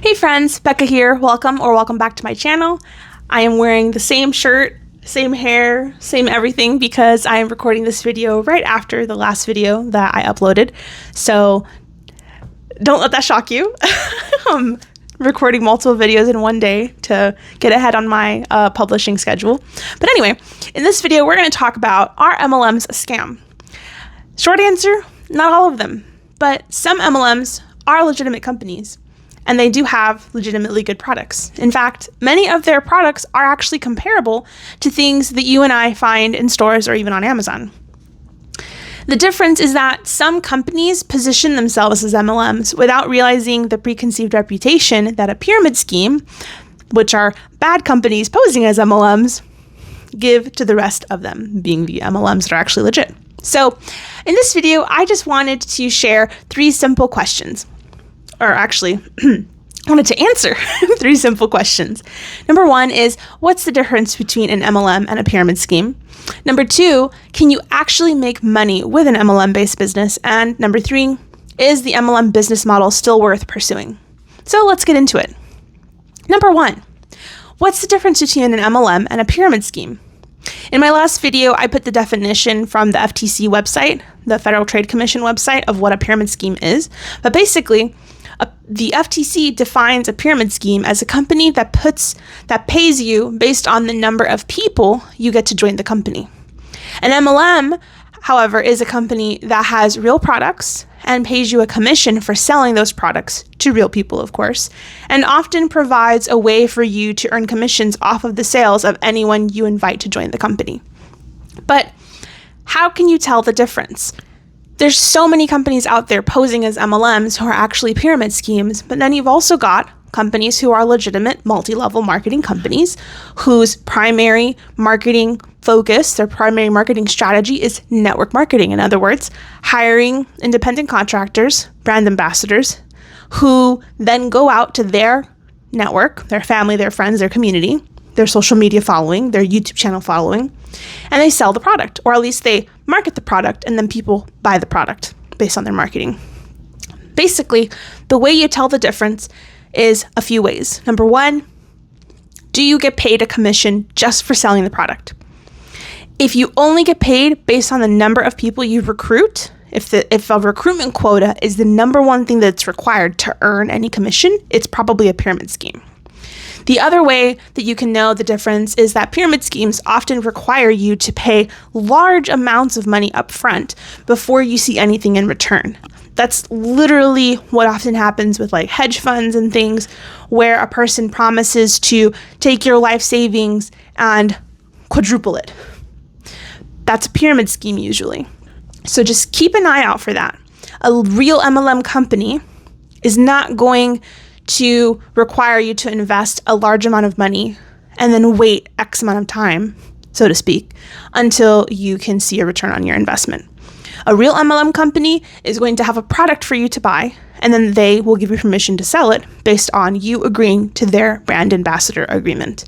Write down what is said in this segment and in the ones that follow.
Hey friends, Becca here. Welcome back to my channel. I am wearing the same shirt, same hair, same everything because I am recording this video right after the last video that I uploaded. So don't let that shock you. I'm recording multiple videos in one day to get ahead on my publishing schedule. But anyway, in this video, we're going to talk about, are MLMs a scam? Short answer, not all of them, but some MLMs are legitimate companies. And they do have legitimately good products. In fact, many of their products are actually comparable to things that you and I find in stores or even on Amazon. The difference is that some companies position themselves as MLMs without realizing the preconceived reputation that a pyramid scheme, which are bad companies posing as MLMs, give to the rest of them, being the MLMs that are actually legit. So in this video, I just wanted to share three simple questions. Or actually, I wanted to answer three simple questions. Number one is, what's the difference between an MLM and a pyramid scheme? Number two, can you actually make money with an MLM-based business? And number three, is the MLM business model still worth pursuing? So let's get into it. Number one, what's the difference between an MLM and a pyramid scheme? In my last video, I put the definition from the FTC website, the Federal Trade Commission website, of what a pyramid scheme is. But basically, the FTC defines a pyramid scheme as a company that pays you based on the number of people you get to join the company. An MLM, however, is a company that has real products and pays you a commission for selling those products to real people, of course, and often provides a way for you to earn commissions off of the sales of anyone you invite to join the company. But how can you tell the difference? There's so many companies out there posing as MLMs who are actually pyramid schemes, but then you've also got companies who are legitimate multi-level marketing companies whose primary marketing focus, their primary marketing strategy is network marketing. In other words, hiring independent contractors, brand ambassadors, who then go out to their network, their family, their friends, their community, their social media following, their YouTube channel following, and they sell the product, or at least they market the product, and then people buy the product based on their marketing. Basically, the way you tell the difference is a few ways. Number one, do you get paid a commission just for selling the product? If you only get paid based on the number of people you recruit, if a recruitment quota is the number one thing that's required to earn any commission, it's probably a pyramid scheme. The other way that you can know the difference is that pyramid schemes often require you to pay large amounts of money up front before you see anything in return. That's literally what often happens with like hedge funds and things, where a person promises to take your life savings and quadruple it. That's a pyramid scheme usually. So just keep an eye out for that. A real MLM company is not going to require you to invest a large amount of money and then wait X amount of time, so to speak, until you can see a return on your investment. A real MLM company is going to have a product for you to buy, and then they will give you permission to sell it based on you agreeing to their brand ambassador agreement.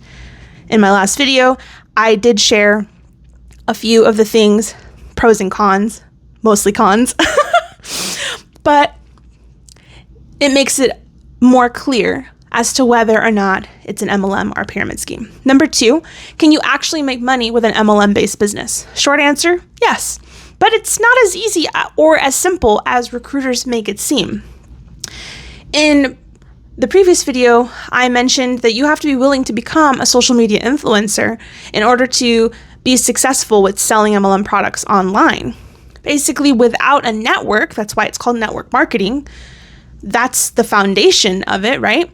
In my last video, I did share a few of the things, pros and cons, mostly cons, but it makes it more clear as to whether or not it's an MLM or a pyramid scheme. Number two, can you actually make money with an MLM-based business? Short answer, yes. But it's not as easy or as simple as recruiters make it seem. In the previous video, I mentioned that you have to be willing to become a social media influencer in order to be successful with selling MLM products online. Basically, without a network, that's why it's called network marketing, that's the foundation of it, right?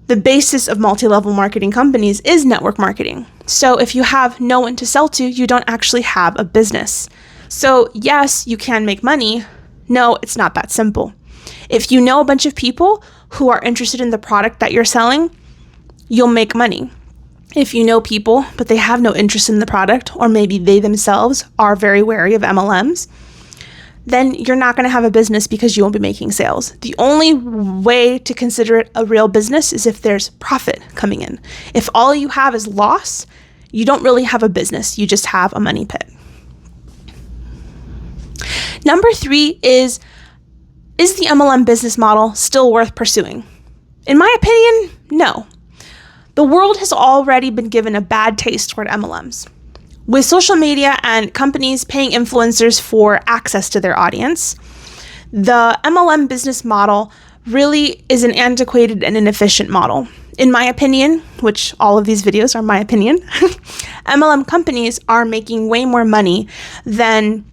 The basis of multi-level marketing companies is network marketing. So if you have no one to sell to, you don't actually have a business. So yes, you can make money. No, it's not that simple. If you know a bunch of people who are interested in the product that you're selling, you'll make money. If you know people, but they have no interest in the product, or maybe they themselves are very wary of MLMs, then you're not going to have a business because you won't be making sales. The only way to consider it a real business is if there's profit coming in. If all you have is loss, you don't really have a business. You just have a money pit. Number three is the MLM business model still worth pursuing? In my opinion, no. The world has already been given a bad taste toward MLMs. With social media and companies paying influencers for access to their audience, the MLM business model really is an antiquated and inefficient model. In my opinion, which all of these videos are my opinion, MLM companies are making way more money than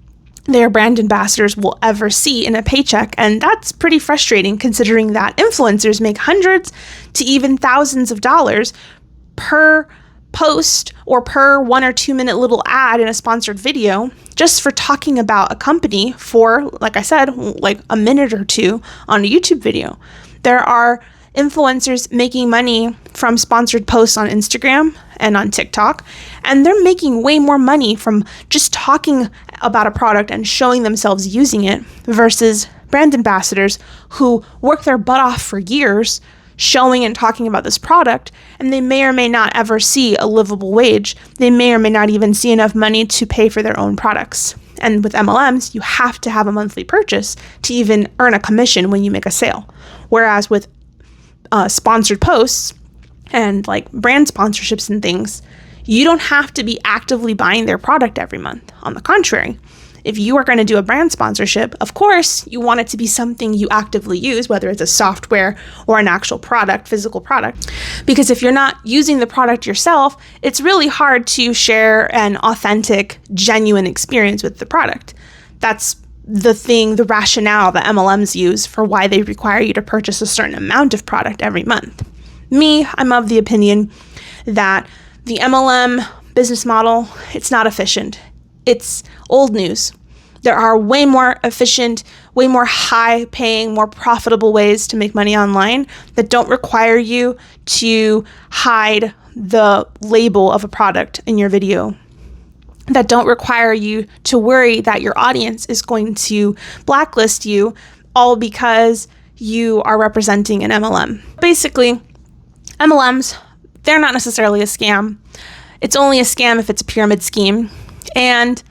their brand ambassadors will ever see in a paycheck, and that's pretty frustrating considering that influencers make hundreds to even thousands of dollars per post or per 1 or 2 minute little ad in a sponsored video just for talking about a company for, like I said, like a minute or two on a YouTube video. There are influencers making money from sponsored posts on Instagram and on TikTok, and they're making way more money from just talking about a product and showing themselves using it versus brand ambassadors who work their butt off for years showing and talking about this product, and they may or may not ever see a livable wage. They may or may not even see enough money to pay for their own products. And with MLMs, you have to have a monthly purchase to even earn a commission when you make a sale. Whereas with sponsored posts and like brand sponsorships and things, you don't have to be actively buying their product every month. On the contrary, if you are going to do a brand sponsorship, of course, you want it to be something you actively use, whether it's a software or an actual product, physical product. Because if you're not using the product yourself, it's really hard to share an authentic, genuine experience with the product. That's the rationale that MLMs use for why they require you to purchase a certain amount of product every month. I'm of the opinion that the MLM business model, it's not efficient. It's old news. There are way more efficient, way more high-paying, more profitable ways to make money online that don't require you to hide the label of a product in your video, that don't require you to worry that your audience is going to blacklist you all because you are representing an MLM. Basically, MLMs, they're not necessarily a scam. It's only a scam if it's a pyramid scheme. And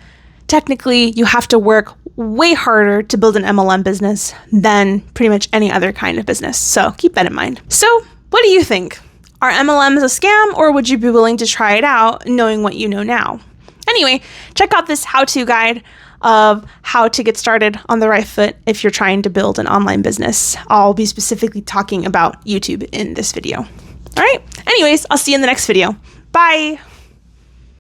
technically, you have to work way harder to build an MLM business than pretty much any other kind of business. So keep that in mind. So what do you think? Are MLMs a scam, or would you be willing to try it out knowing what you know now? Anyway, check out this how-to guide of how to get started on the right foot if you're trying to build an online business. I'll be specifically talking about YouTube in this video. All right. Anyways, I'll see you in the next video. Bye.